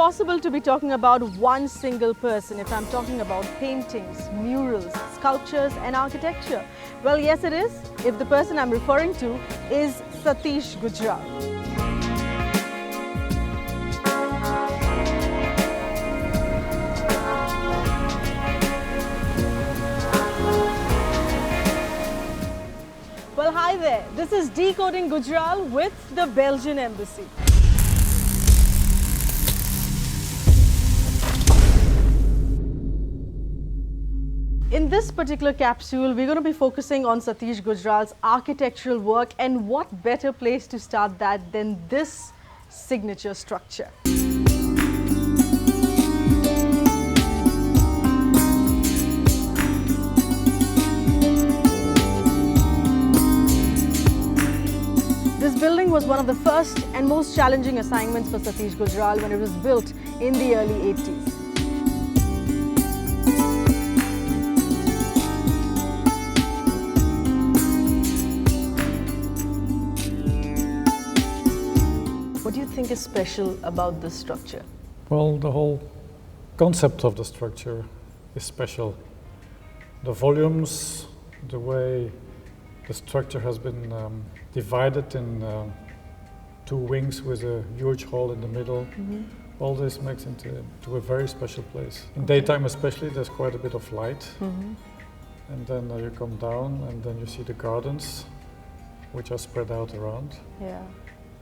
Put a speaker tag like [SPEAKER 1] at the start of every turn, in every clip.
[SPEAKER 1] possible to be talking about one single person if I'm talking about paintings, murals, sculptures and architecture? Well, yes it is, if the person I'm referring to is Satish Gujral. Well, hi there. This is Decoding Gujral with the Belgian Embassy. In this particular capsule, we're going to be focusing on Satish Gujral's architectural work, and what better place to start that than this signature structure. This building was one of the first and most challenging assignments for Satish Gujral when it was built in the early 80s. What do you think is special about this structure?
[SPEAKER 2] Well, the whole concept of the structure is special. The volumes, the way the structure has been divided in two wings with a huge hall in the middle. All this makes it into a very special place. In daytime especially, there's quite a bit of light. And then you come down and then you see the gardens, which are spread out around.
[SPEAKER 1] Yeah.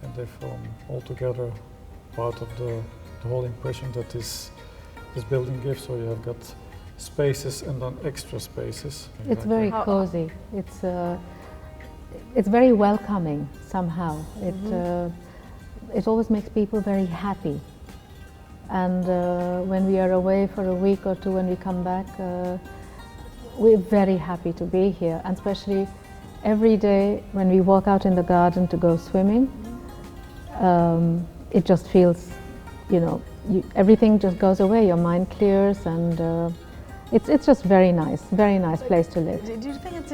[SPEAKER 2] And they form altogether part of the whole impression that this building gives. So you have got spaces and then extra spaces.
[SPEAKER 3] It's very cozy. It's very welcoming somehow. It always makes people very happy. And when we are away for a week or two, when we come back, we're very happy to be here. And especially every day when we walk out in the garden to go swimming, it just feels, you know, everything just goes away, your mind clears, and it's just very nice place to live.
[SPEAKER 1] Do you think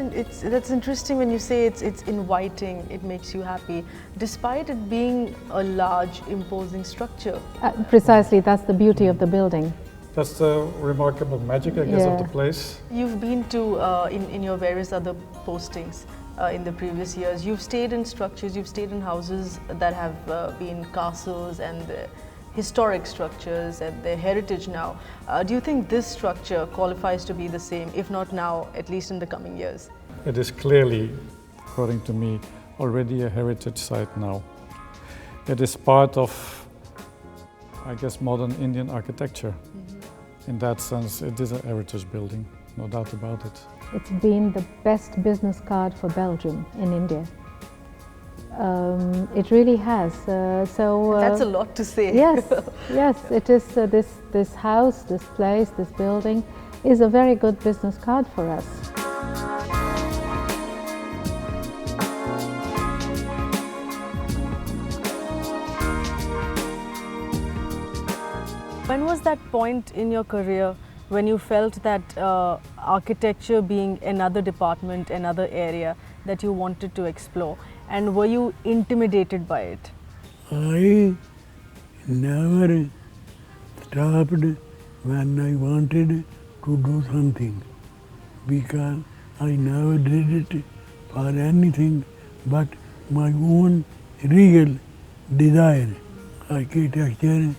[SPEAKER 1] that's interesting when you say it's inviting, it makes you happy, despite it being a large, imposing structure?
[SPEAKER 3] Precisely, that's the beauty of the building.
[SPEAKER 2] That's the remarkable magic, I guess, of the place.
[SPEAKER 1] You've been to, in your various other postings in the previous years, you've stayed in structures, you've stayed in houses that have been castles and historic structures and their heritage now. Do you think this structure qualifies to be the same, if not now, at least in the coming years?
[SPEAKER 2] It is clearly, according to me, already a heritage site now. It is part of, I guess, modern Indian architecture. In that sense, it is a heritage building, no doubt about it.
[SPEAKER 3] It's been the best business card for Belgium in India. It really has.
[SPEAKER 1] That's a lot to say.
[SPEAKER 3] Yes, yes, it is. This house, this place, this building is a very good business card for us.
[SPEAKER 1] When was that point in your career when you felt that architecture being another department, another area that you wanted to explore? And were you intimidated by it?
[SPEAKER 4] I never stopped when I wanted to do something, because I never did it for anything but my own real desire. Architecture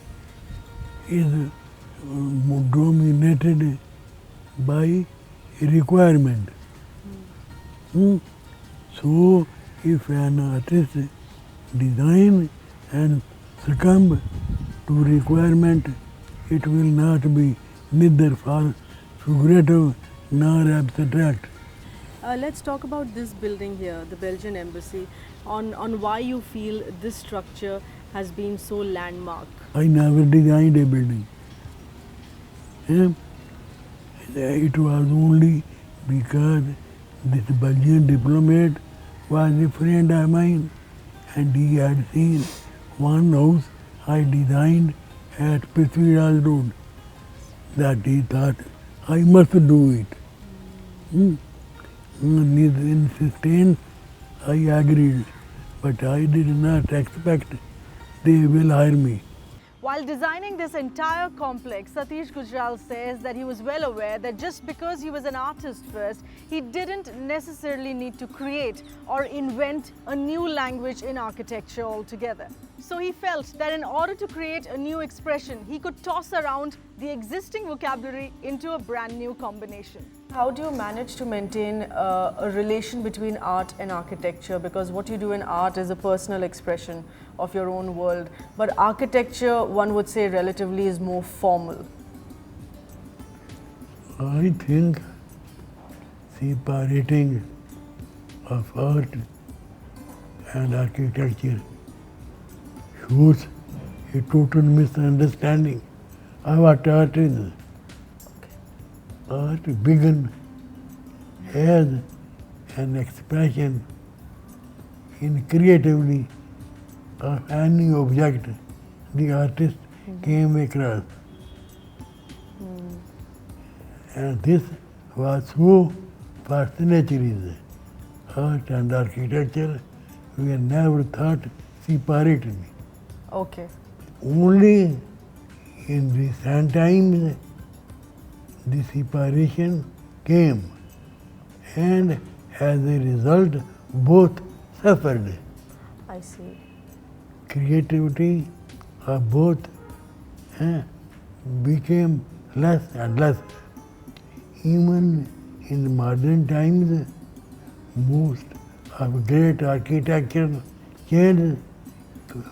[SPEAKER 4] is dominated by requirement. So if an artist design and succumb to requirement, it will not be neither figurative nor abstract.
[SPEAKER 1] Let's talk about this building here, the Belgian Embassy, on why you feel this structure has been so landmark.
[SPEAKER 4] I never designed a building. It was only because this Belgian diplomat was a friend of mine, and he had seen one house I designed at Prithviraj Road, that he thought I must do it. On his insistence, I agreed, but I did not expect they will hire me.
[SPEAKER 1] While designing this entire complex, Satish Gujral says that he was well aware that just because he was an artist first, he didn't necessarily need to create or invent a new language in architecture altogether. So he felt that in order to create a new expression, he could toss around the existing vocabulary into a brand new combination. How do you manage to maintain a relation between art and architecture? Because what you do in art is a personal expression of your own world, but architecture, one would say relatively, is more formal.
[SPEAKER 4] I think separating of art and architecture shows a total misunderstanding of what art is. Art began as an expression in creatively of any object the artist came across. And this was so for centuries. Art and architecture were never thought separately.
[SPEAKER 1] Okay.
[SPEAKER 4] Only in recent times the separation came, and as a result both suffered.
[SPEAKER 1] I see.
[SPEAKER 4] Creativity of both became less and less. Even in modern times, most of great architectural changes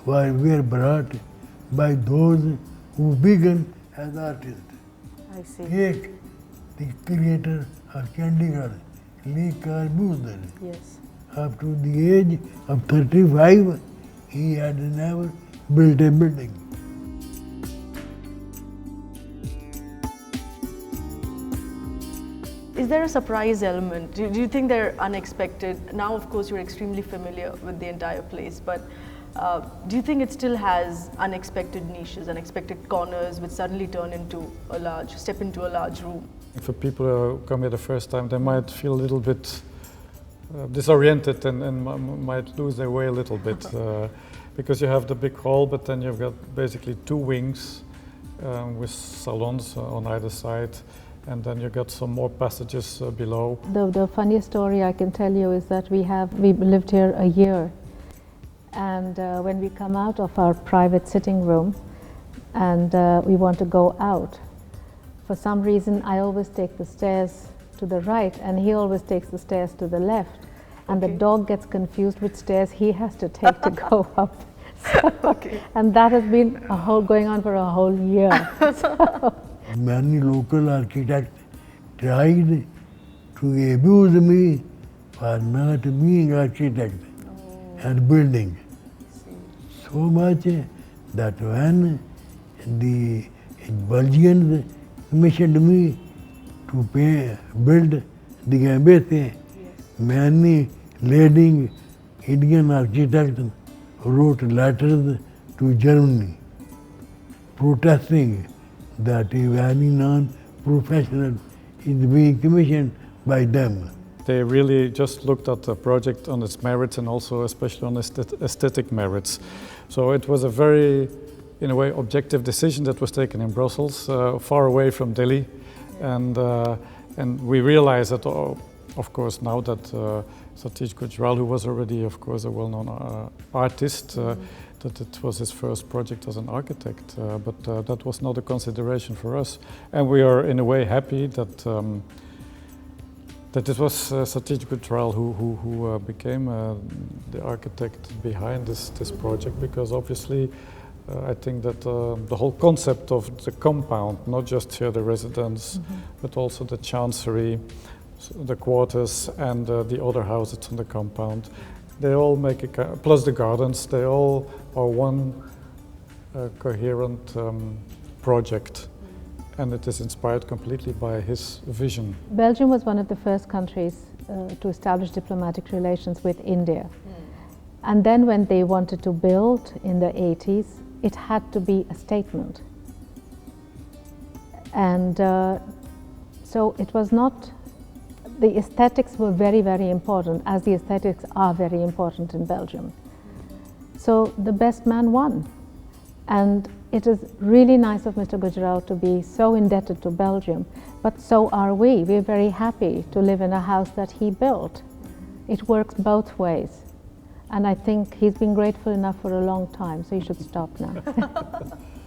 [SPEAKER 4] were brought by those who began as artists.
[SPEAKER 1] I see.
[SPEAKER 4] Take the creator of Chandigarh, Le Corbusier.
[SPEAKER 1] Yes.
[SPEAKER 4] Up to the age of 35, he had never built a building.
[SPEAKER 1] Is there a surprise element? Do you think they're unexpected? Now, of course, you're extremely familiar with the entire place, but do you think it still has unexpected niches, unexpected corners, which suddenly step into a large room?
[SPEAKER 2] For people who come here the first time, they might feel a little bit disoriented and might lose their way a little bit because you have the big hall, but then you've got basically two wings with salons on either side, and then you got some more passages below.
[SPEAKER 3] The funniest story I can tell you is that we lived here a year, and when we come out of our private sitting room and we want to go out, for some reason I always take the stairs to the right and he always takes the stairs to the left, and the dog gets confused which stairs he has to take to go up. So, and that has been going on for a whole year.
[SPEAKER 4] Many local architects tried to abuse me for not being architect and building. So much that when the Belgians commissioned me to build the embassy, many leading Indian architects wrote letters to Germany protesting that a very non-professional is being commissioned by them.
[SPEAKER 2] They really just looked at the project on its merits and also especially on its aesthetic merits. So it was a very, in a way, objective decision that was taken in Brussels, far away from Delhi. And we realized that, of course, now that Satish Gujral, who was already, of course, a well-known artist, that it was his first project as an architect, but that was not a consideration for us. And we are, in a way, happy that that it was Satish Gujral who became the architect behind this project, because obviously I think that the whole concept of the compound, not just here the residence, but also the chancery, the quarters and the other houses on the compound, they all make plus the gardens, they all are one coherent project. And it is inspired completely by his vision.
[SPEAKER 3] Belgium was one of the first countries to establish diplomatic relations with India. And then when they wanted to build in the 80s, it had to be a statement. And so it was not, the aesthetics were very, very important, as the aesthetics are very important in Belgium. So the best man won. And it is really nice of Mr. Gujral to be so indebted to Belgium, but so are we. We're very happy to live in a house that he built. It works both ways. And I think he's been grateful enough for a long time, so you should stop now.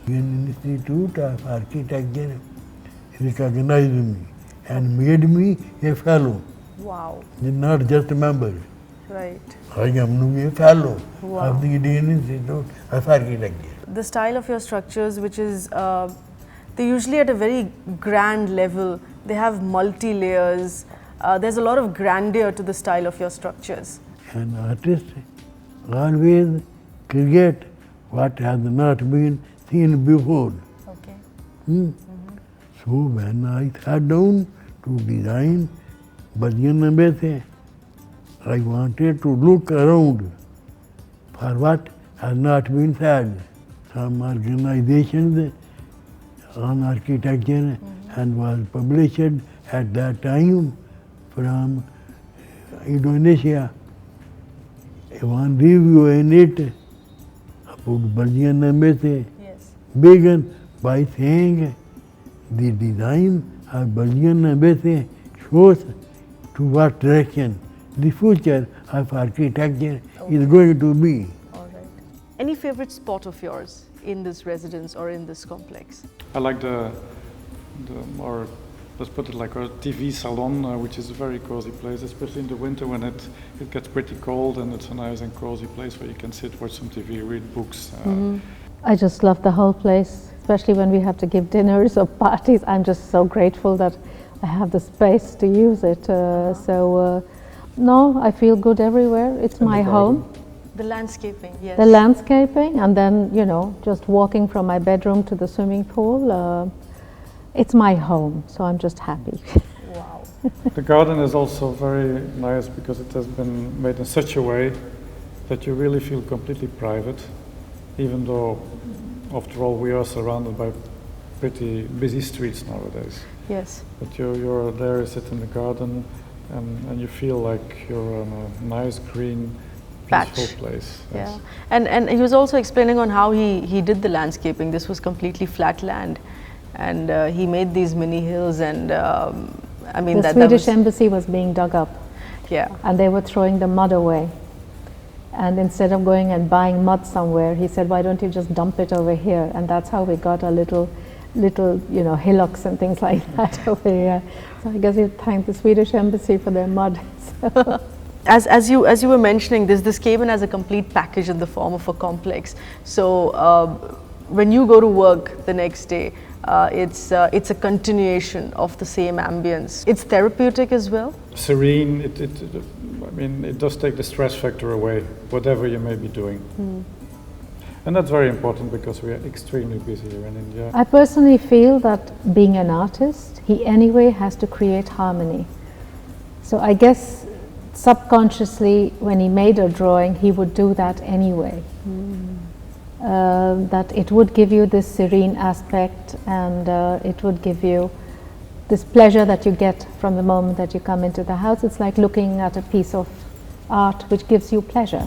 [SPEAKER 4] Indian Institute of Architecture recognized me and made me a fellow,
[SPEAKER 1] Wow.
[SPEAKER 4] not just a member.
[SPEAKER 1] Right.
[SPEAKER 4] I am a fellow
[SPEAKER 1] Wow.
[SPEAKER 4] of the Indian Institute of Architecture.
[SPEAKER 1] The style of your structures, which is, they're usually at a very grand level. They have multi-layers. There's a lot of grandeur to the style of your structures.
[SPEAKER 4] An artist always create what has not been seen before.
[SPEAKER 1] Okay.
[SPEAKER 4] So when I sat down to design Belgian Embassy, I wanted to look around for what has not been said. Some organizations on architecture and was published at that time from Indonesia. One review in it about Belgian Embassy
[SPEAKER 1] Yes.
[SPEAKER 4] began by saying the design of Belgian Embassy shows to what direction the future of architecture is going to be.
[SPEAKER 1] All right. Any favorite spot of yours in this residence or in this complex?
[SPEAKER 2] I like the more, let's put it like a TV salon, which is a very cozy place, especially in the winter when it gets pretty cold, and it's a nice and cozy place where you can sit, watch some TV, read books.
[SPEAKER 3] I just love the whole place, especially when we have to give dinners or parties. I'm just so grateful that I have the space to use it. No, I feel good everywhere. It's my home.
[SPEAKER 1] The landscaping, yes.
[SPEAKER 3] The landscaping, and then, you know, just walking from my bedroom to the swimming pool. It's my home, so I'm just happy.
[SPEAKER 1] Wow.
[SPEAKER 2] The garden is also very nice because it has been made in such a way that you really feel completely private, even though, after all, we are surrounded by pretty busy streets nowadays.
[SPEAKER 1] Yes.
[SPEAKER 2] But you're there, you sit in the garden, and you feel like you're in a nice, green, peaceful
[SPEAKER 1] Patch.
[SPEAKER 2] place.
[SPEAKER 1] Yeah.
[SPEAKER 2] Yes.
[SPEAKER 1] And he was also explaining on how he did the landscaping. This was completely flat land. And he made these mini hills, and I mean,
[SPEAKER 3] The
[SPEAKER 1] that
[SPEAKER 3] Swedish
[SPEAKER 1] was,
[SPEAKER 3] embassy was being dug up,
[SPEAKER 1] yeah.
[SPEAKER 3] and they were throwing the mud away. And instead of going and buying mud somewhere, he said, why don't you just dump it over here? And that's how we got our little, you know, hillocks and things like that over here. So I guess you thank the Swedish embassy for their mud. So.
[SPEAKER 1] As you were mentioning, this came in as a complete package in the form of a complex. So when you go to work the next day, it's a continuation of the same ambience. It's therapeutic as well.
[SPEAKER 2] Serene. I mean, it does take the stress factor away, whatever you may be doing. And that's very important because we are extremely busy here in India.
[SPEAKER 3] I personally feel that being an artist, he anyway has to create harmony. So I guess subconsciously, when he made a drawing, he would do that anyway. That it would give you this serene aspect, and it would give you this pleasure that you get from the moment that you come into the house. It's like looking at a piece of art which gives you pleasure.